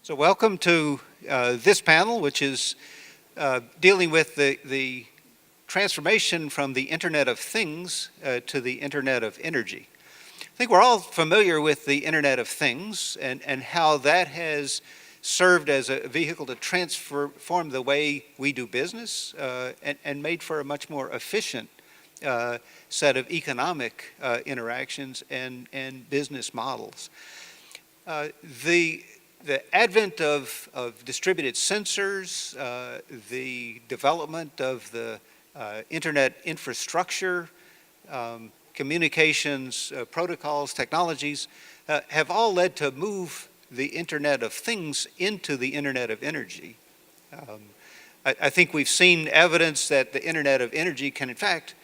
So welcome to this panel, which is dealing with the transformation from the Internet of Things to the Internet of Energy. I think we're all familiar with the Internet of Things and how that has served as a vehicle to transform the way we do business and made for a much more efficient set of economic interactions and business models. The advent of distributed sensors, the development of the internet infrastructure, communications protocols, technologies, have all led to move the Internet of Things into the Internet of Energy. I think we've seen evidence that the Internet of Energy can in fact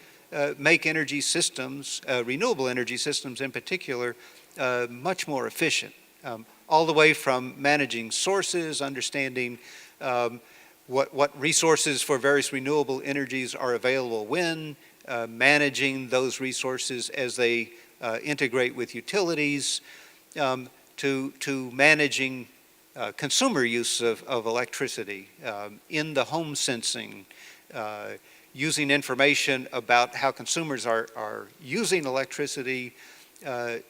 make energy systems, renewable energy systems in particular, much more efficient. All the way from managing sources, understanding what resources for various renewable energies are available when, managing those resources as they integrate with utilities, to managing consumer use of electricity, in the home sensing, using information about how consumers are using electricity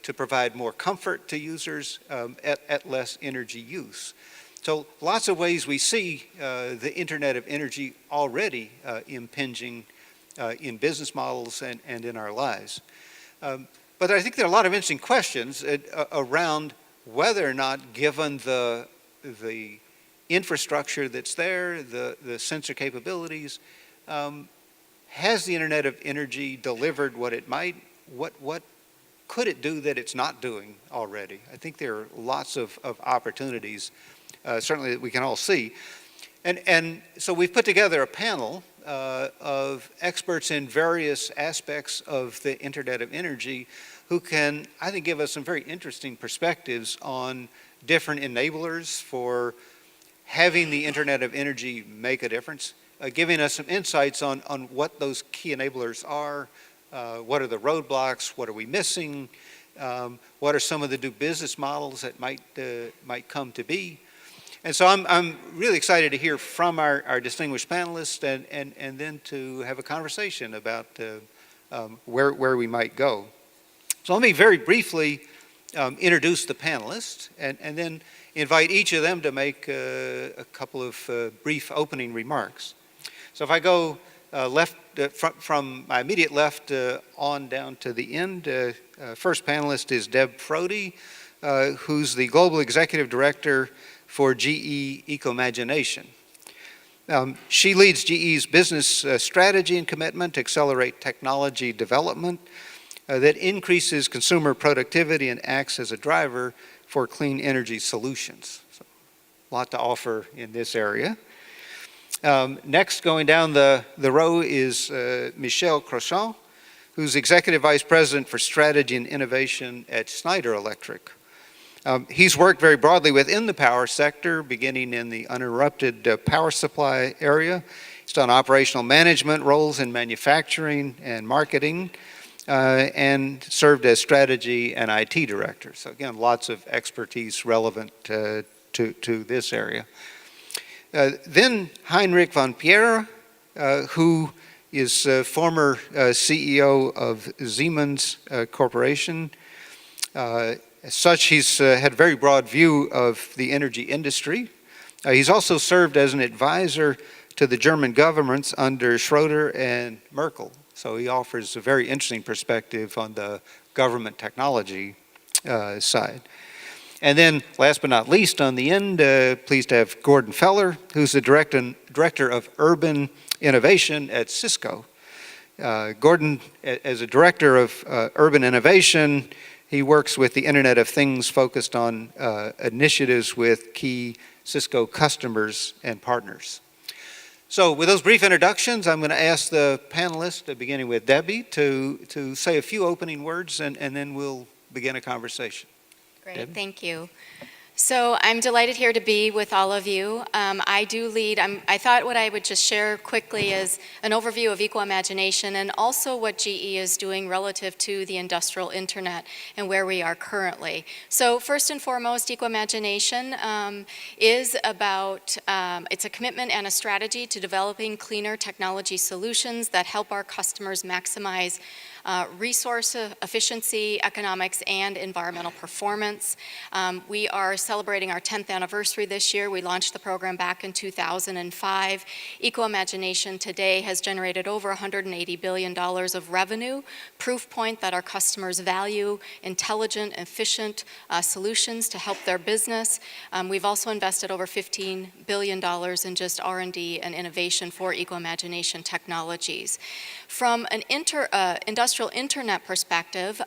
to provide more comfort to users at less energy use. So lots of ways we see the Internet of Energy already impinging in business models and in our lives. But I think there are a lot of interesting questions around whether or not, given the infrastructure that's there, the sensor capabilities, has the Internet of Energy delivered what it might? What could it do that it's not doing already? I think there are lots of opportunities, certainly that we can all see. And so we've put together a panel of experts in various aspects of the Internet of Energy who can, I think, give us some very interesting perspectives on different enablers for having the Internet of Energy make a difference, giving us some insights on what those key enablers are. What are the roadblocks? What are we missing? What are some of the new business models that might come to be? And so I'm really excited to hear from our distinguished panelists and then to have a conversation about where we might go. So let me very briefly introduce the panelists and then invite each of them to make a couple of brief opening remarks. So if I go left from my immediate left on down to the end. First panelist is Deb Frody, who's the Global Executive Director for GE Ecomagination. She leads GE's business strategy and commitment to accelerate technology development that increases consumer productivity and acts as a driver for clean energy solutions. So, a lot to offer in this area. Next, going down the row is Michel Crochon, who's Executive Vice President for Strategy and Innovation at Schneider Electric. He's worked very broadly within the power sector, beginning in the uninterrupted power supply area. He's done operational management roles in manufacturing and marketing, and served as strategy and IT director. So again, lots of expertise relevant to this area. Then Heinrich von Pierre, who is former CEO of Siemens Corporation. As such, he's had a very broad view of the energy industry. He's also served as an advisor to the German governments under Schroeder and Merkel. So he offers a very interesting perspective on the government technology side. And then, last but not least, on the end, pleased to have Gordon Feller, who's the Director of Urban Innovation at Cisco. Gordon, as a Director of Urban Innovation, he works with the Internet of Things focused on initiatives with key Cisco customers and partners. So with those brief introductions, I'm going to ask the panelists, beginning with Debbie, to say a few opening words, and then we'll begin a conversation. Great, Debbie? Thank you. So I'm delighted here to be with all of you. I do lead, I thought what I would just share quickly is an overview of Eco-Imagination and also what GE is doing relative to the industrial internet and where we are currently. So first and foremost, Eco-Imagination is about, it's a commitment and a strategy to developing cleaner technology solutions that help our customers maximize resource efficiency, economics, and environmental performance. We are celebrating our 10th anniversary this year. We launched the program back in 2005. Eco-Imagination today has generated over $180 billion of revenue, proof point that our customers value intelligent, efficient solutions to help their business. We've also invested over $15 billion in just R&D and innovation for Eco-Imagination technologies. From an industrial internet perspective,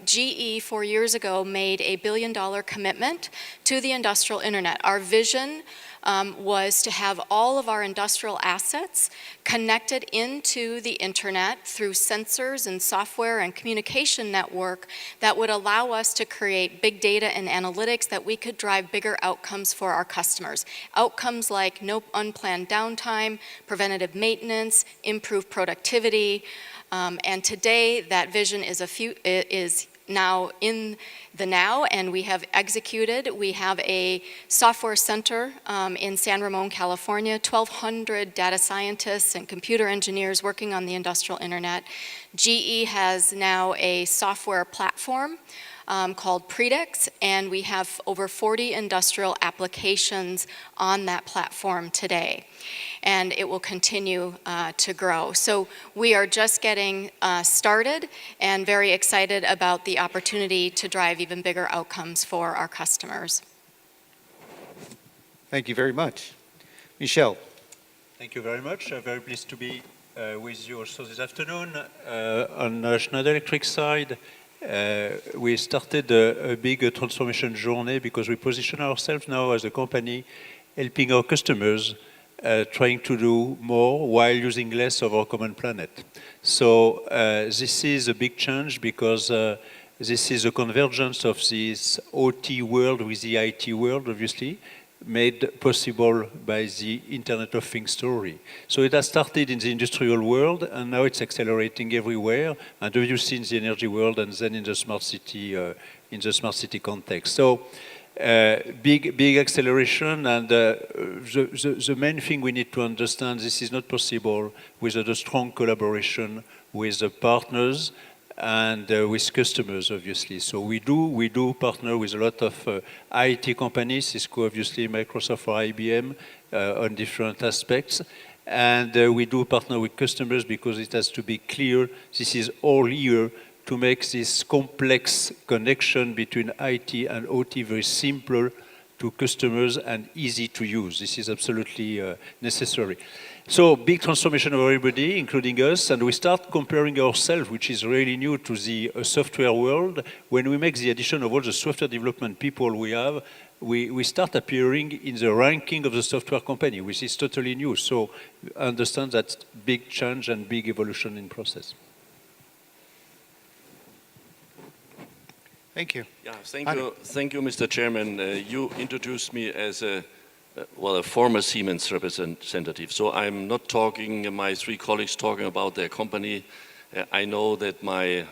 GE 4 years ago made a $1 billion commitment to the industrial internet. Our vision was to have all of our industrial assets connected into the internet through sensors and software and communication network that would allow us to create big data and analytics that we could drive bigger outcomes for our customers. Outcomes like no unplanned downtime, preventative maintenance, improved productivity, and today that vision is now in the now, and we have executed. We have a software center in San Ramon, California, 1,200 data scientists and computer engineers working on the industrial internet. GE has now a software platform called Predix, and we have over 40 industrial applications on that platform today. And it will continue to grow. So we are just getting started and very excited about the opportunity to drive even bigger outcomes for our customers. Thank you very much. Michel. Thank you very much. I'm very pleased to be with you also this afternoon. On Schneider Electric side, we started a big transformation journey because we position ourselves now as a company helping our customers trying to do more while using less of our common planet. So this is a big change because this is a convergence of this OT world with the IT world, obviously, made possible by the Internet of Things story. So it has started in the industrial world, and now it's accelerating everywhere, and obviously in the energy world, and then in the smart city context. So big acceleration, and the main thing we need to understand, this is not possible without a strong collaboration with the partners and with customers, obviously. So we do partner with a lot of IT companies, Cisco, obviously, Microsoft or IBM, on different aspects. And we do partner with customers because it has to be clear this is all here to make this complex connection between IT and OT very simple to customers and easy to use. This is absolutely necessary. So big transformation of everybody, including us, and we start comparing ourselves, which is really new to the software world. When we make the addition of all the software development people we have, we start appearing in the ranking of the software company, which is totally new. So understand that big change and big evolution in process. Thank you. Yeah, thank you, Mr. Chairman. You introduced me as a former Siemens representative. So I'm not talking, my three colleagues talking about their company. I know that my,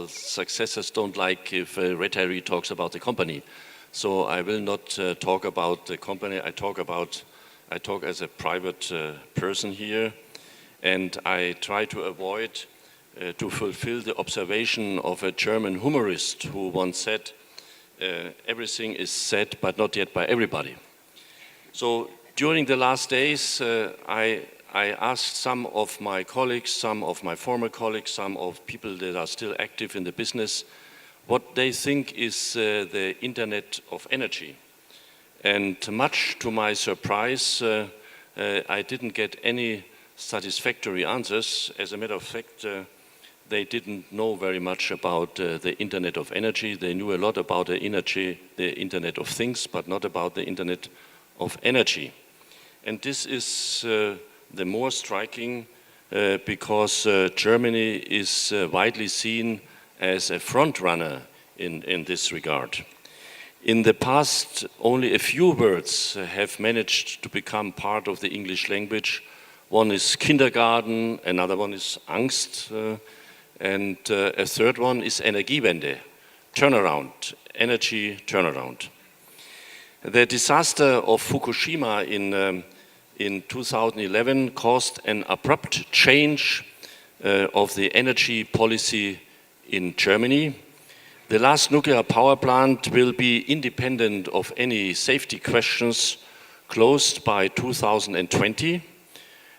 successors don't like if a retiree talks about the company. So I will not talk about the company. I talk as a private person here. And I try to avoid to fulfill the observation of a German humorist who once said, everything is said, but not yet by everybody. So during the last days, I asked some of my colleagues, some of my former colleagues, some of people that are still active in the business, what they think is the Internet of Energy. And much to my surprise, I didn't get any satisfactory answers. As a matter of fact, they didn't know very much about the Internet of Energy. They knew a lot about the Internet of Things, but not about the Internet of Energy. And this is the more striking because Germany is widely seen as a front runner in this regard. In the past, only a few words have managed to become part of the English language. One is kindergarten, another one is Angst, and a third one is Energiewende, turnaround, energy turnaround. The disaster of Fukushima in 2011 caused an abrupt change of the energy policy in Germany. The last nuclear power plant will be independent of any safety questions closed by 2020.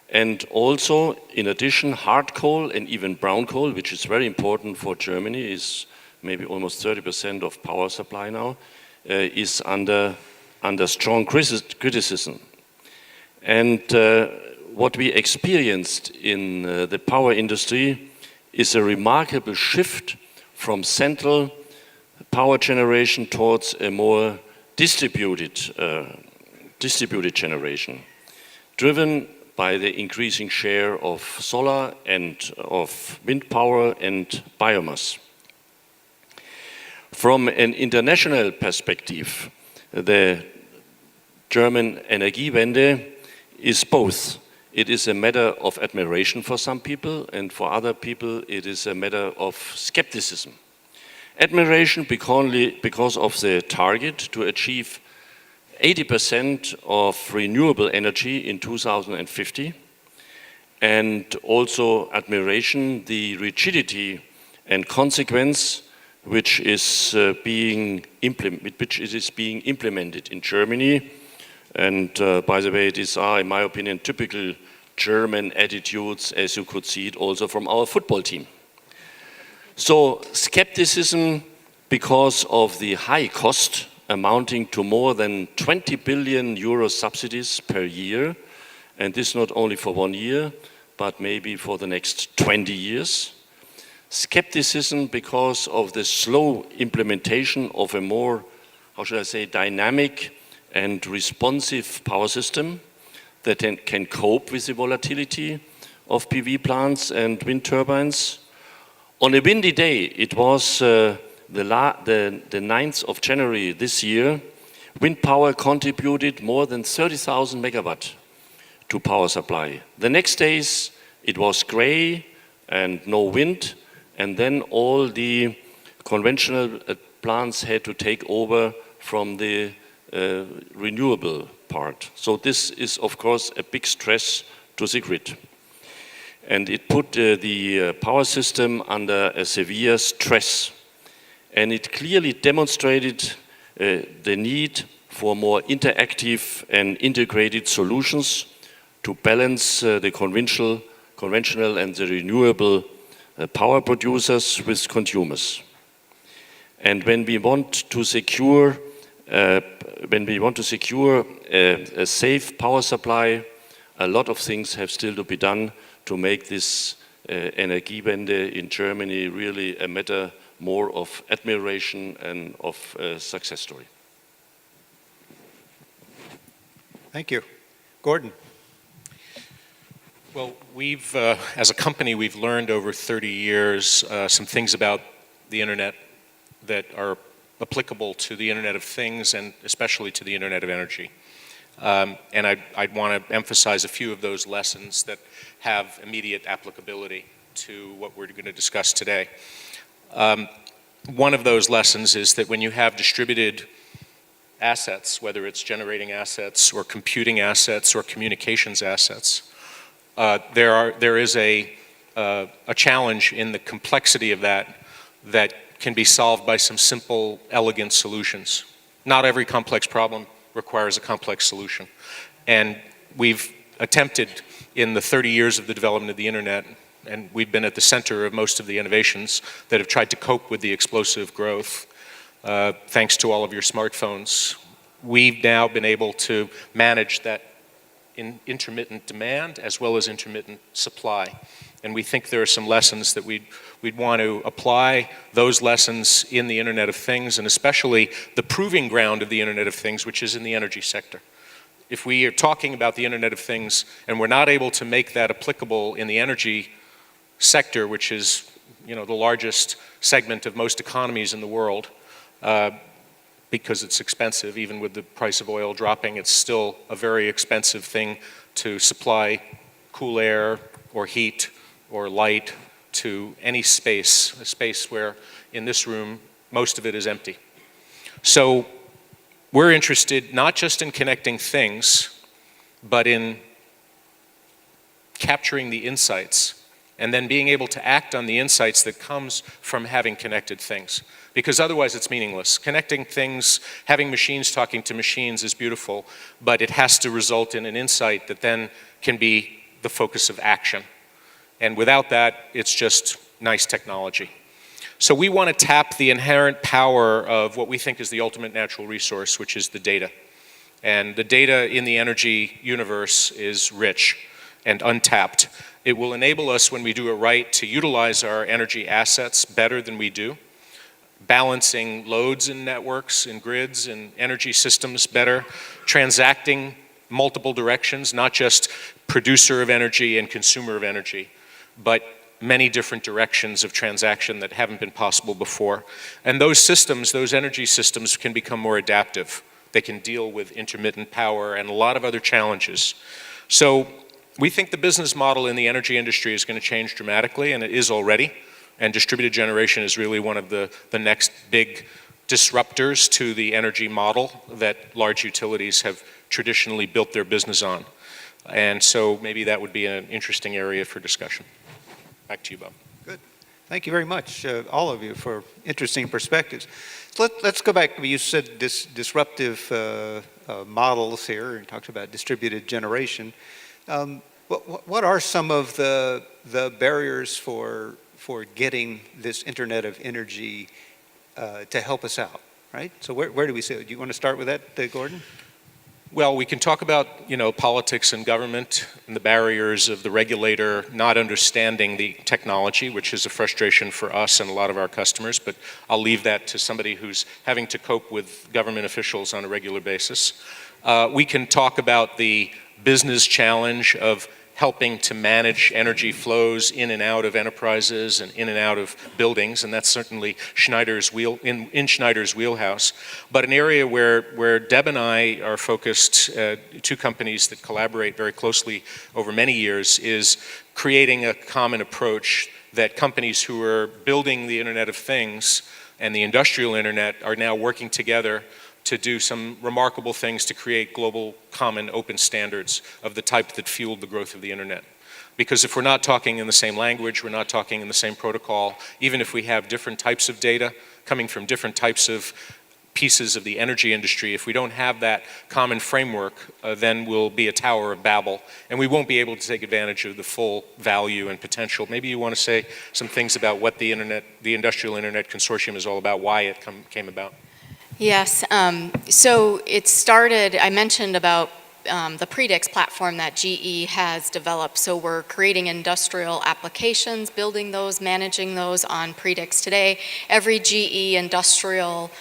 And also, in addition, hard coal and even brown coal, which is very important for Germany, is maybe almost 30% of power supply now, is under strong criticism. And what we experienced in the power industry is a remarkable shift from central power generation towards a more distributed generation, driven by the increasing share of solar and of wind power and biomass. From an international perspective, the German Energiewende is both. It is a matter of admiration for some people, and for other people it is a matter of skepticism. Admiration because of the target to achieve 80% of renewable energy in 2050, and also admiration the rigidity and consequence which is being implemented in Germany. And by the way, these are, in my opinion, typical German attitudes, as you could see it also from our football team. So skepticism because of the high cost amounting to more than 20 billion euro subsidies per year, and this not only for 1 year, but maybe for the next 20 years. Skepticism because of the slow implementation of a more, how should I say, dynamic and responsive power system that can cope with the volatility of PV plants and wind turbines. On a windy day, it was the 9th of January this year, wind power contributed more than 30,000 megawatt to power supply. The next days, it was gray and no wind, and then all the conventional plants had to take over from the renewable part. So this is, of course, a big stress to the grid. And it put the power system under a severe stress. And it clearly demonstrated the need for more interactive and integrated solutions to balance the conventional and the renewable power producers with consumers. And when we want to secure a safe power supply, a lot of things have still to be done to make this Energiewende in Germany really a matter more of admiration and of a success story. Thank you. Gordon. Well, we've, as a company, we've learned over 30 years some things about the internet that are applicable to the Internet of Things and especially to the Internet of Energy. And I'd want to emphasize a few of those lessons that have immediate applicability to what we're going to discuss today. One of those lessons is that when you have distributed assets, whether it's generating assets or computing assets or communications assets, there is a challenge in the complexity of that can be solved by some simple, elegant solutions. Not every complex problem requires a complex solution. And we've attempted in the 30 years of the development of the internet, and we've been at the center of most of the innovations that have tried to cope with the explosive growth, thanks to all of your smartphones. We've now been able to manage that intermittent demand as well as intermittent supply. And we think there are some lessons that we'd want to apply those lessons in the Internet of Things, and especially the proving ground of the Internet of Things, which is in the energy sector. If we are talking about the Internet of Things and we're not able to make that applicable in the energy sector, which is, the largest segment of most economies in the world, because it's expensive. Even with the price of oil dropping, it's still a very expensive thing to supply cool air or heat or light to any space, a space where in this room, most of it is empty. So we're interested not just in connecting things, but in capturing the insights and then being able to act on the insights that comes from having connected things. Because otherwise it's meaningless. Connecting things, having machines talking to machines is beautiful, but it has to result in an insight that then can be the focus of action. And without that, it's just nice technology. So we want to tap the inherent power of what we think is the ultimate natural resource, which is the data. And the data in the energy universe is rich and untapped. It will enable us, when we do it right, to utilize our energy assets better than we do, balancing loads in networks and grids and energy systems better, transacting multiple directions, not just producer of energy and consumer of energy, but many different directions of transaction that haven't been possible before. And those systems, those energy systems, can become more adaptive. They can deal with intermittent power and a lot of other challenges. So we think the business model in the energy industry is going to change dramatically, and it is already. And distributed generation is really one of the next big disruptors to the energy model that large utilities have traditionally built their business on. And so maybe that would be an interesting area for discussion. Back to you, Bob. Good. Thank you very much, all of you, for interesting perspectives. So let's go back. You said disruptive models here, and talked about distributed generation. What are some of the barriers for getting this Internet of Energy to help us out, right? So where do we see it? Do you want to start with that, Gordon? Well, we can talk about, politics and government and the barriers of the regulator not understanding the technology, which is a frustration for us and a lot of our customers, but I'll leave that to somebody who's having to cope with government officials on a regular basis. We can talk about the business challenge of helping to manage energy flows in and out of enterprises and in and out of buildings, and that's certainly in Schneider's wheelhouse. But an area where Deb and I are focused, two companies that collaborate very closely over many years, is creating a common approach that companies who are building the Internet of Things and the industrial Internet are now working together to do some remarkable things to create global common open standards of the type that fueled the growth of the Internet. Because if we're not talking in the same language, we're not talking in the same protocol, even if we have different types of data coming from different types of pieces of the energy industry, if we don't have that common framework, then we'll be a Tower of Babel, and we won't be able to take advantage of the full value and potential. Maybe you want to say some things about what the Industrial Internet Consortium is all about, why it came about. Yes, so it started, I mentioned about the Predix platform that GE has developed. So we're creating industrial applications, building those, managing those on Predix today. Every GE industrial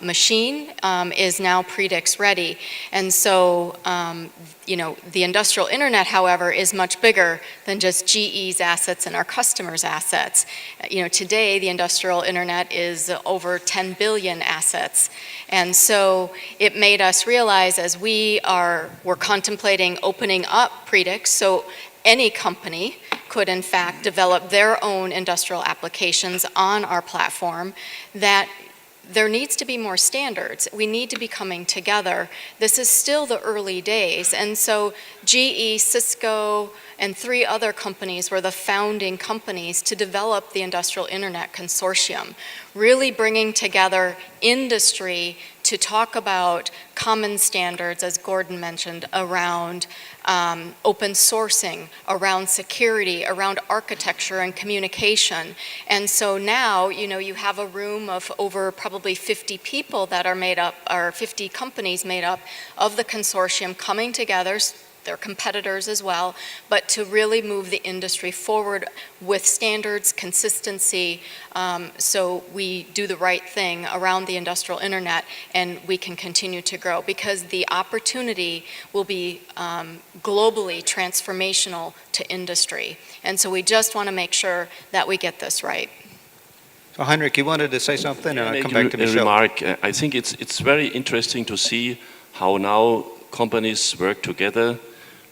machine is now Predix ready. And so, the industrial internet, however, is much bigger than just GE's assets and our customers' assets. Today the industrial internet is over 10 billion assets. And so it made us realize, as we're contemplating opening up Predix, so any company could in fact develop their own industrial applications on our platform, that there needs to be more standards. We need to be coming together. This is still the early days. And so GE, Cisco, and 3 other companies were the founding companies to develop the Industrial Internet Consortium, really bringing together industry to talk about common standards, as Gordon mentioned, around open sourcing, around security, around architecture and communication. And so now, you have a room of over probably 50 people that are made up, or 50 companies made up of the consortium coming together. They're competitors as well, but to really move the industry forward with standards, consistency, so we do the right thing around the industrial internet and we can continue to grow, because the opportunity will be globally transformational to industry. And so we just want to make sure that we get this right. So Heinrich, you wanted to say something, and I'll come Make back to a Michelle. remark. I think it's very interesting to see how now companies work together,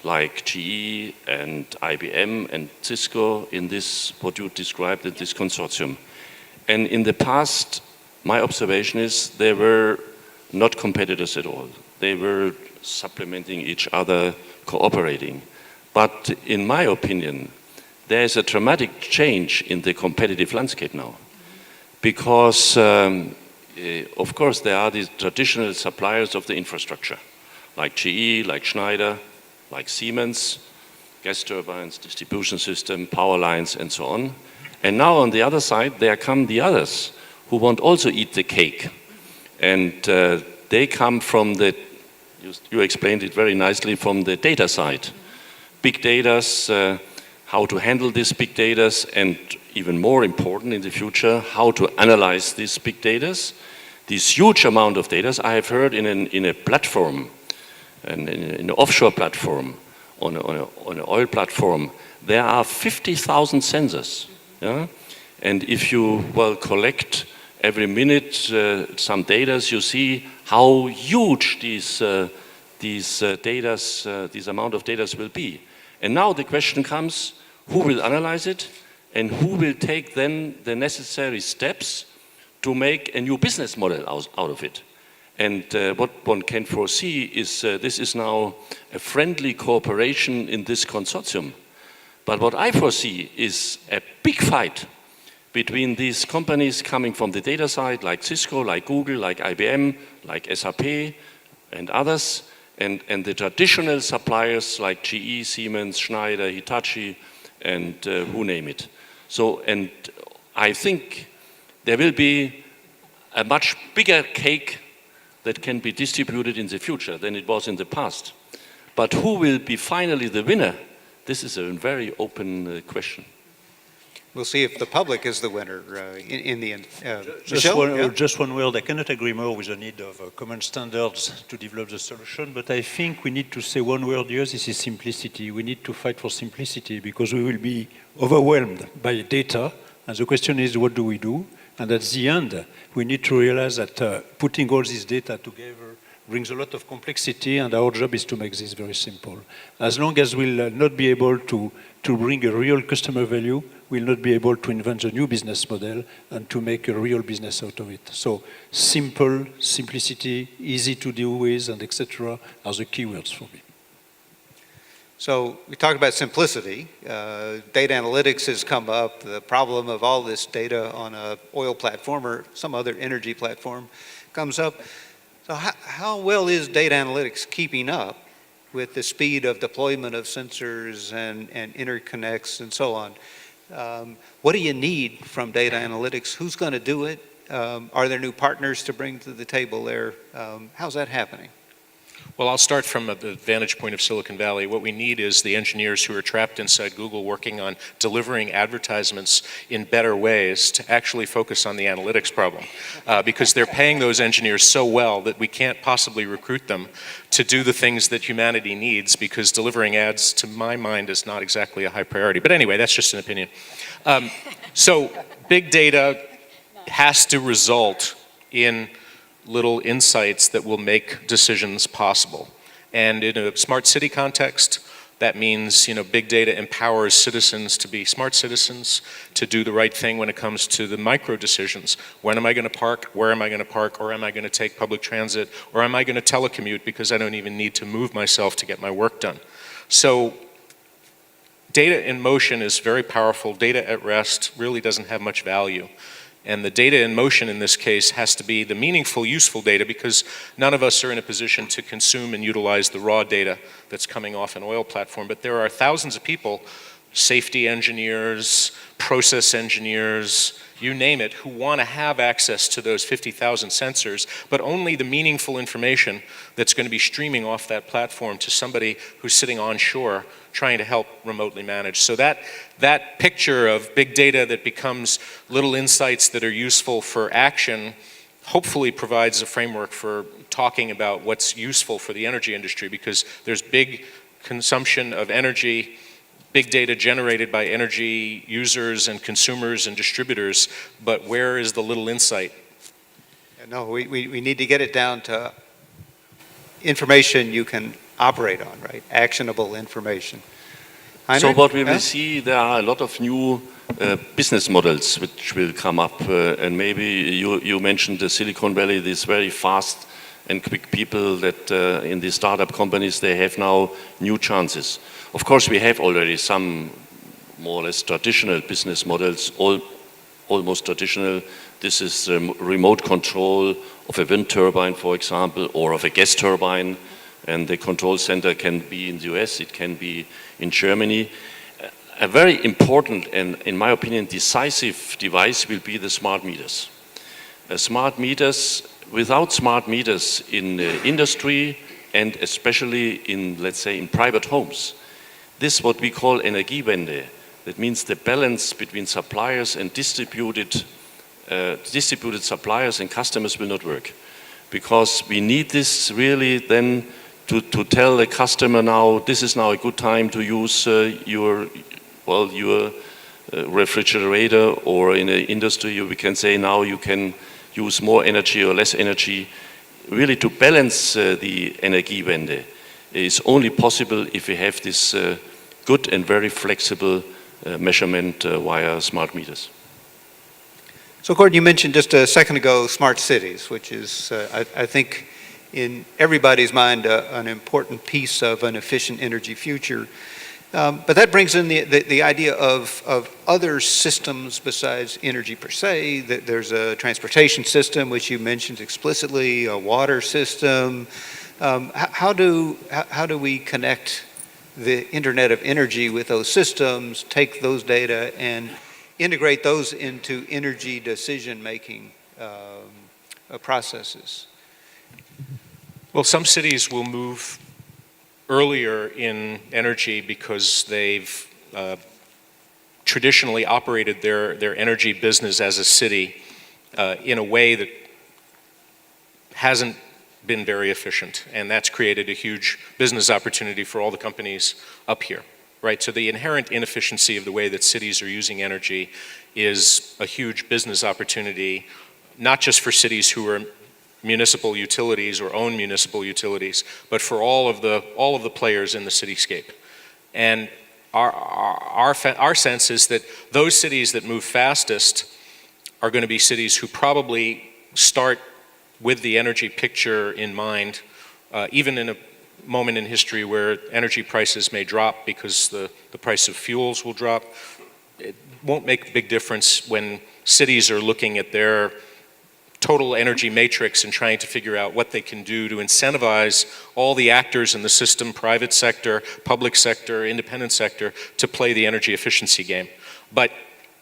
like GE and IBM and Cisco in this, what you described, in this consortium. And in the past, my observation is they were not competitors at all. They were supplementing each other, cooperating. But in my opinion, there is a dramatic change in the competitive landscape now. Because, of course, there are these traditional suppliers of the infrastructure, like GE, like Schneider, like Siemens, gas turbines, distribution system, power lines, and so on. And now on the other side, there come the others who want also eat the cake. And they come from the, you explained it very nicely, from the data side. Big data, how to handle these big data, and even more important in the future, how to analyze these big data. This huge amount of data, I have heard in a platform, in an offshore platform, on an oil platform, there are 50,000 sensors. Yeah? And if you, well, collect every minute some data, you see how huge these amount of data will be. And now the question comes, who will analyze it, and who will take then the necessary steps to make a new business model out of it? And what one can foresee is this is now a friendly cooperation in this consortium. But what I foresee is a big fight between these companies coming from the data side, like Cisco, like Google, like IBM, like SAP, and others, and the traditional suppliers like GE, Siemens, Schneider, Hitachi, and who name it. So, and I think there will be a much bigger cake that can be distributed in the future than it was in the past. But who will be finally the winner? This is a very open question. We'll see if the public is the winner in the end. Just Michelle? one, Yeah? just one word. I cannot agree more with the need of common standards to develop the solution, but I think we need to say one word here, this is simplicity. We need to fight for simplicity because we will be overwhelmed by data, and the question is, what do we do? And at the end, we need to realize that putting all this data together brings a lot of complexity, and our job is to make this very simple. As long as we'll not be able to bring a real customer value, we'll not be able to invent a new business model and to make a real business out of it. So simple, simplicity, easy to deal with, and etc. are the key words for me. So we talked about simplicity. Data analytics has come up. The problem of all this data on a oil platform or some other energy platform comes up. So how well is data analytics keeping up with the speed of deployment of sensors and interconnects and so on? What do you need from data analytics? Who's going to do it? Are there new partners to bring to the table there? How's that happening? Well, I'll start from the vantage point of Silicon Valley. What we need is the engineers who are trapped inside Google working on delivering advertisements in better ways to actually focus on the analytics problem. Because they're paying those engineers so well that we can't possibly recruit them to do the things that humanity needs, because delivering ads, to my mind, is not exactly a high priority. But anyway, that's just an opinion. So big data has to result in little insights that will make decisions possible. And in a smart city context, that means, big data empowers citizens to be smart citizens, to do the right thing when it comes to the micro decisions. When am I going to park? Where am I going to park? Or am I going to take public transit? Or am I going to telecommute because I don't even need to move myself to get my work done? So data in motion is very powerful. Data at rest really doesn't have much value. And the data in motion in this case has to be the meaningful, useful data, because none of us are in a position to consume and utilize the raw data that's coming off an oil platform. But there are thousands of people, safety engineers, process engineers, you name it, who want to have access to those 50,000 sensors, but only the meaningful information that's going to be streaming off that platform to somebody who's sitting onshore trying to help remotely manage. So that picture of big data that becomes little insights that are useful for action hopefully provides a framework for talking about what's useful for the energy industry, because there's big consumption of energy big data generated by energy users and consumers and distributors, but where is the little insight? No, we need to get it down to information you can operate on, right? Actionable information. So Heinrich? what we will Yeah? see, there are a lot of new business models which will come up, and maybe you mentioned the Silicon Valley, these very fast and quick people that in the startup companies, they have now new chances. Of course, we have already some more or less traditional business models, almost traditional. This is remote control of a wind turbine, for example, or of a gas turbine, and the control center can be in the US, it can be in Germany. A very important and, in my opinion, decisive device will be the smart meters. Smart meters, without smart meters in industry and especially in, let's say, in private homes, this is what we call Energiewende. That means the balance between suppliers and distributed suppliers and customers will not work. Because we need this really then to tell the customer now, this is now a good time to use your refrigerator, or in the industry we can say now you can use more energy or less energy. Really to balance the Energiewende is only possible if we have this good and very flexible measurement via smart meters. So Gordon, you mentioned just a second ago smart cities, which is, I think, in everybody's mind, an important piece of an efficient energy future. But that brings in the idea of other systems besides energy per se. That there's a transportation system, which you mentioned explicitly, a water system. How do we connect the Internet of Energy with those systems, take those data and integrate those into energy decision-making processes? Well, some cities will move earlier in energy because they've traditionally operated their energy business as a city in a way that hasn't been very efficient, and that's created a huge business opportunity for all the companies up here, right? So the inherent inefficiency of the way that cities are using energy is a huge business opportunity, not just for cities who are municipal utilities or own municipal utilities, but for all of the players in the cityscape. And our sense is that those cities that move fastest are going to be cities who probably start with the energy picture in mind, even in a moment in history where energy prices may drop because the price of fuels will drop. It won't make a big difference when cities are looking at their total energy matrix and trying to figure out what they can do to incentivize all the actors in the system, private sector, public sector, independent sector, to play the energy efficiency game. But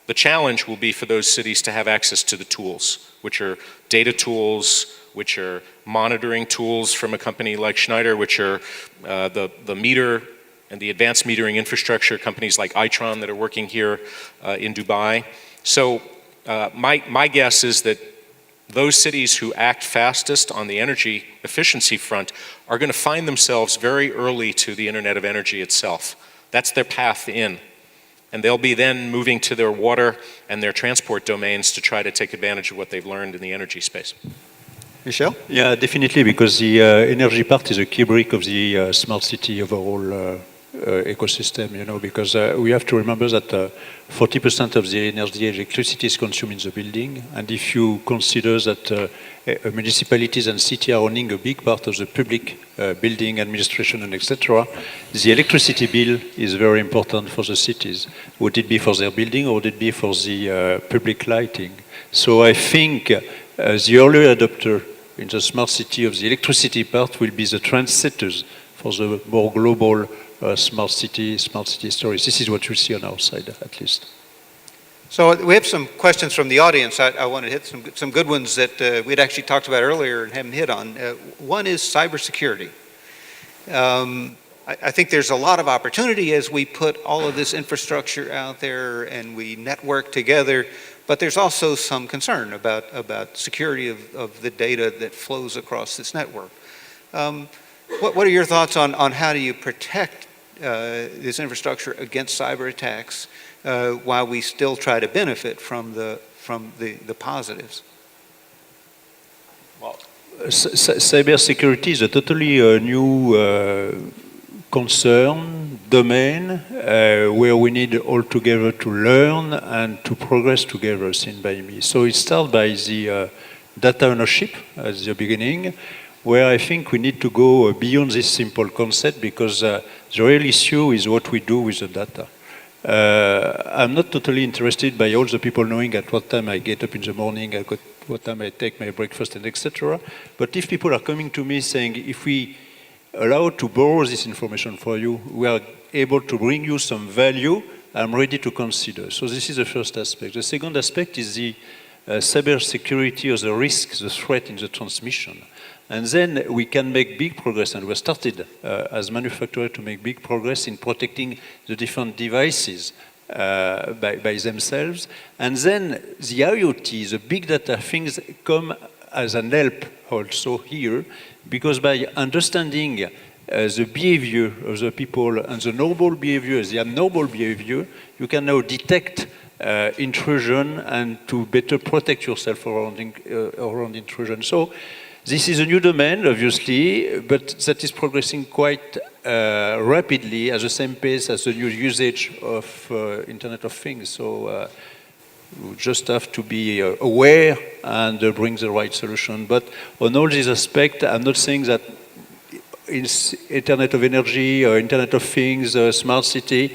the challenge will be for those cities to have access to the tools, which are data tools, which are monitoring tools from a company like Schneider, which are the meter and the advanced metering infrastructure companies like Itron that are working here in Dubai. So my guess is that those cities who act fastest on the energy efficiency front are going to find themselves very early to the Internet of Energy itself. That's their path in. And they'll be then moving to their water and their transport domains to try to take advantage of what they've learned in the energy space. Michel? Yeah, definitely, because the energy part is a key brick of the smart city overall ecosystem, you know, because we have to remember that 40% of the energy electricity is consumed in the building, and if you consider that municipalities and city are owning a big part of the public building administration and etc., the electricity bill is very important for the cities. Would it be for their building or would it be for the public lighting? So I think the early adopter in the smart city of the electricity part will be the trendsetters for the more global smart city stories. This is what we see on our side, at least. So we have some questions from the audience. I want to hit some good ones that we'd actually talked about earlier and haven't hit on. One is cybersecurity. I think there's a lot of opportunity as we put all of this infrastructure out there and we network together, but there's also some concern about security of the data that flows across this network. What are your thoughts on how do you protect this infrastructure against cyber attacks, while we still try to benefit from the positives? Cybersecurity is a totally new concern, domain, where we need all together to learn and to progress together, seen by me. So it starts by the data ownership at the beginning, where I think we need to go beyond this simple concept, because the real issue is what we do with the data. I'm not totally interested by all the people knowing at what time I get up in the morning, at what time I take my breakfast, and etc. But if people are coming to me saying, if we allow to borrow this information for you, we are able to bring you some value, I'm ready to consider. So this is the first aspect. The second aspect is the cybersecurity, or the risk, the threat in the transmission. And then we can make big progress, and we started as manufacturers to make big progress in protecting the different devices by themselves. And then the IoT, the big data things, come as an help also here, because by understanding the behavior of the people and the noble behavior, the abnormal behavior, you can now detect intrusion and to better protect yourself around intrusion. So this is a new domain, obviously, but that is progressing quite rapidly at the same pace as the new usage of Internet of Things. So we just have to be aware and bring the right solution. But on all these aspects, I'm not saying that Internet of Energy or Internet of Things, smart city,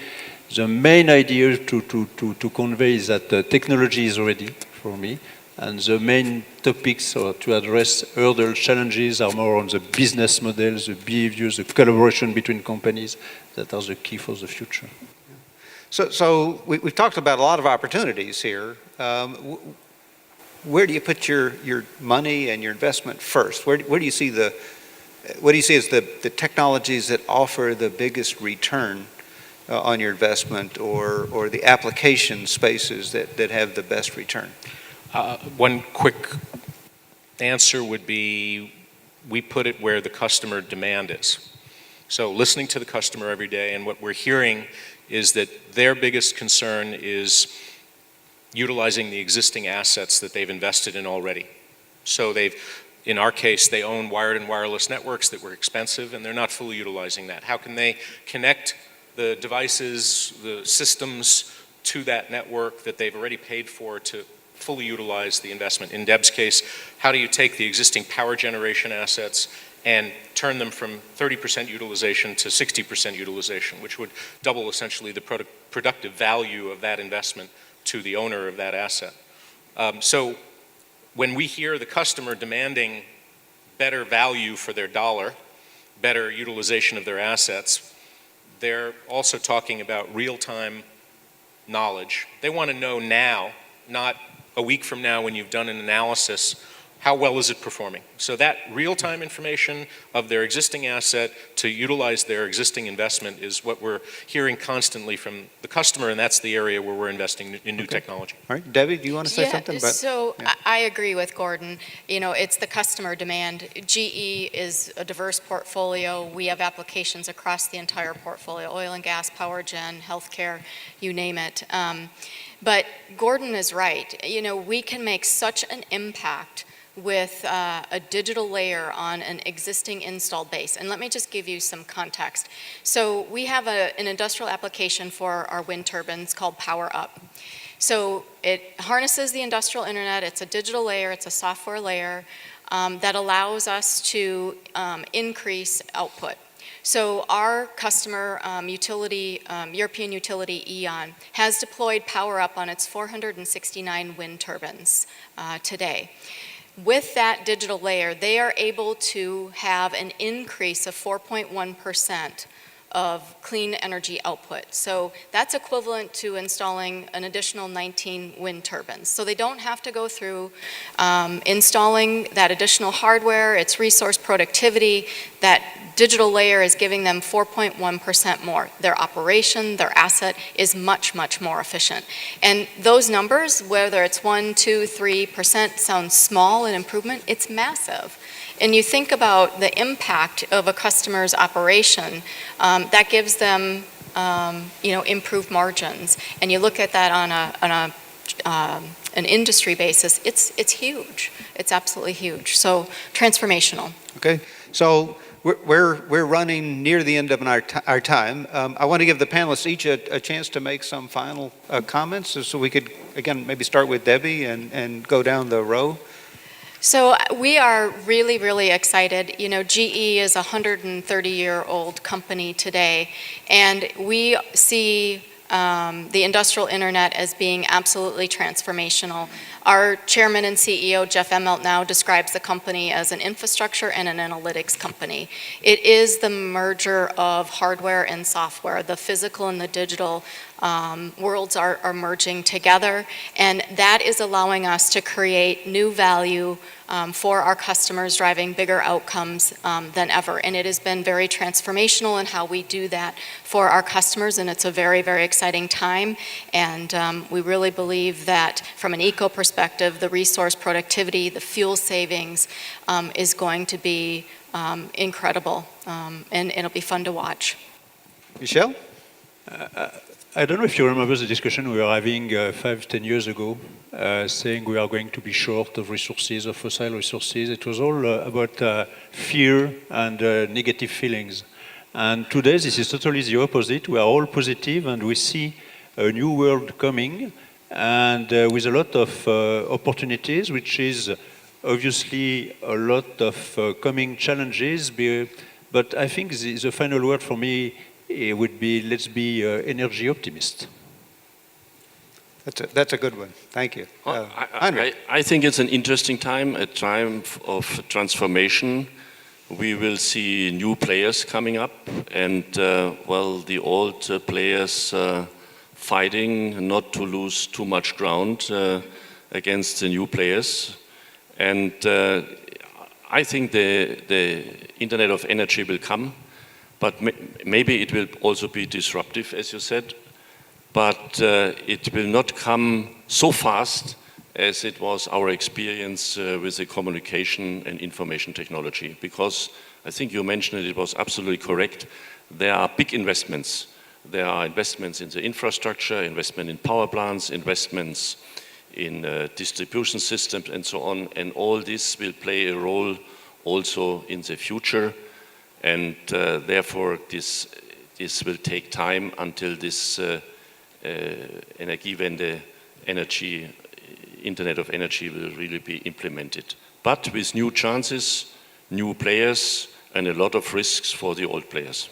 the main idea to convey is that technology is ready for me. And the main topics to address hurdle challenges are more on the business models, the behaviors, the collaboration between companies that are the key for the future. So we've talked about a lot of opportunities here. Where do you put your money and your investment first? Where do you see what do you see as the technologies that offer the biggest return on your investment, or the application spaces that have the best return? One quick answer would be, we put it where the customer demand is. So listening to the customer every day, and what we're hearing is that their biggest concern is utilizing the existing assets that they've invested in already. So in our case, they own wired and wireless networks that were expensive, and they're not fully utilizing that. How can they connect the devices, the systems to that network that they've already paid for to fully utilize the investment? In Deb's case, how do you take the existing power generation assets and turn them from 30% utilization to 60% utilization, which would double essentially the productive value of that investment to the owner of that asset? So when we hear the customer demanding better value for their dollar, better utilization of their assets, they're also talking about real-time knowledge. They want to know now, not a week from now when you've done an analysis, how well is it performing? So that real-time information of their existing asset to utilize their existing investment is what we're hearing constantly from the customer, and that's the area where we're investing in new technology. All right, Debbie, do you want to say something? I agree with Gordon. You know, it's the customer demand. GE is a diverse portfolio. We have applications across the entire portfolio: oil and gas, power gen, healthcare, you name it. But Gordon is right. You know, we can make such an impact with a digital layer on an existing installed base. And let me just give you some context. So we have an industrial application for our wind turbines called Power Up. So it harnesses the industrial internet. It's a digital layer. It's a software layer that allows us to increase output. So our customer European utility E.ON has deployed Power Up on its 469 wind turbines today. With that digital layer, they are able to have an increase of 4.1% of clean energy output. So that's equivalent to installing an additional 19 wind turbines. So they don't have to go through installing that additional hardware, its resource productivity, that digital layer is giving them 4.1% more. Their operation, their asset is much, much more efficient. And those numbers, whether it's 1, 2, 3% sounds small in improvement, it's massive. And you think about the impact of a customer's operation, that gives them improved margins. And you look at that on an industry basis, it's huge. It's absolutely huge. So transformational. Okay, so we're running near the end of our time. I want to give the panelists each a chance to make some final comments, so we could, again, maybe start with Debbie and go down the row. So we are really, really excited. You know, GE is a 130-year-old company today, and we see the industrial internet as being absolutely transformational. Our chairman and CEO, Jeff Immelt, now describes the company as an infrastructure and an analytics company. It is the merger of hardware and software. The physical and the digital worlds are merging together, and that is allowing us to create new value for our customers, driving bigger outcomes than ever. And it has been very transformational in how we do that for our customers, and it's a very, very exciting time. And we really believe that from an eco perspective, the resource productivity, the fuel savings is going to be incredible, and it'll be fun to watch. Michel? I don't know if you remember the discussion we were having 5-10 years ago, saying we are going to be short of resources, of fossil resources. It was all about fear and negative feelings. And today, this is totally the opposite. We are all positive, and we see a new world coming, and with a lot of opportunities, which is obviously a lot of coming challenges. But I think the final word for me it would be, let's be energy optimist. That's a good one. Thank you. I think it's an interesting time, a time of transformation. We will see new players coming up, and the old players fighting not to lose too much ground against the new players. And I think the Internet of Energy will come. But maybe it will also be disruptive, as you said, but it will not come so fast as it was our experience with the communication and information technology. Because I think you mentioned it was absolutely correct. There are big investments. There are investments in the infrastructure, investment in power plants, investments in distribution systems and so on. And all this will play a role also in the future. And therefore, this will take time until this Energiewende, Internet of Energy will really be implemented. But with new chances, new players, and a lot of risks for the old players.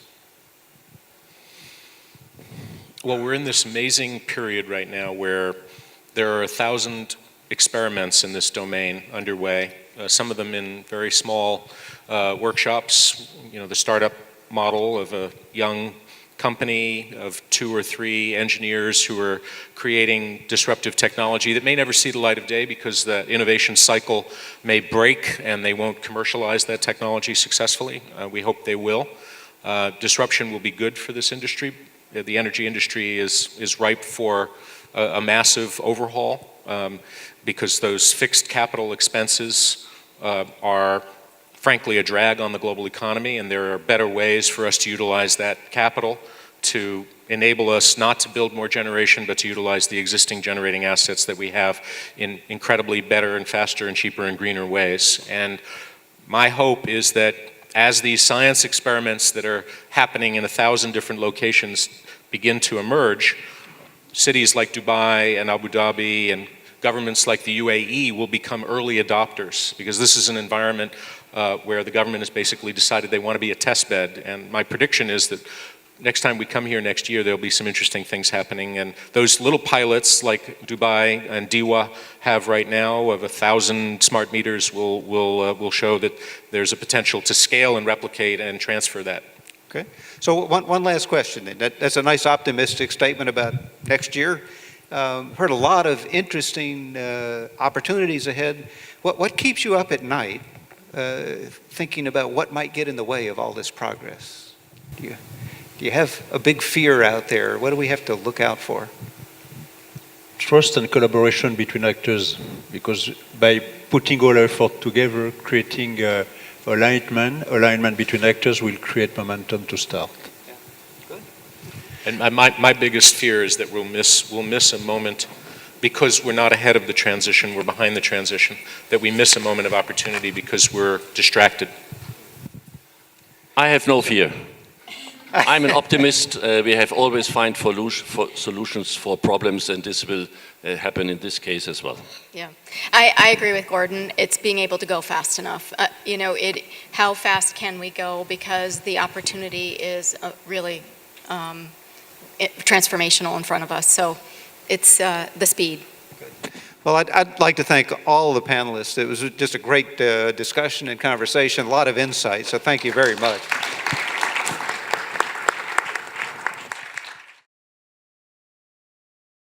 Well, we're in this amazing period right now where there are 1,000 experiments in this domain underway, some of them in very small workshops, the startup model of a young company of 2 or 3 engineers who are creating disruptive technology that may never see the light of day because the innovation cycle may break and they won't commercialize that technology successfully. We hope they will. Disruption will be good for this industry. The energy industry is ripe for a massive overhaul because those fixed capital expenses are frankly a drag on the global economy, and there are better ways for us to utilize that capital to enable us not to build more generation, but to utilize the existing generating assets that we have in incredibly better and faster and cheaper and greener ways. And my hope is that as these science experiments that are happening in 1,000 different locations begin to emerge, cities like Dubai and Abu Dhabi and governments like the UAE will become early adopters, because this is an environment where the government has basically decided they want to be a test bed. And my prediction is that next time we come here next year, there'll be some interesting things happening. And those little pilots like Dubai and Diwa have right now of 1,000 smart meters will show that there's a potential to scale and replicate and transfer that. Okay. So one last question. That's a nice optimistic statement about next year. Heard a lot of interesting opportunities ahead. What keeps you up at night thinking about what might get in the way of all this progress? Do you have a big fear out there? What do we have to look out for? Trust and collaboration between actors, because by putting all effort together, creating alignment between actors will create momentum to start. And my biggest fear is that we'll miss a moment because we're not ahead of the transition, we're behind the transition, that we miss a moment of opportunity because we're distracted. I have no fear. I'm an optimist. We have always found solutions for problems, and this will happen in this case as well. Yeah, I agree with Gordon. It's being able to go fast enough. How fast can we go? Because the opportunity is really transformational in front of us. So it's the speed. Well, I'd like to thank all the panelists. It was just a great discussion and conversation, a lot of insight, so thank you very much.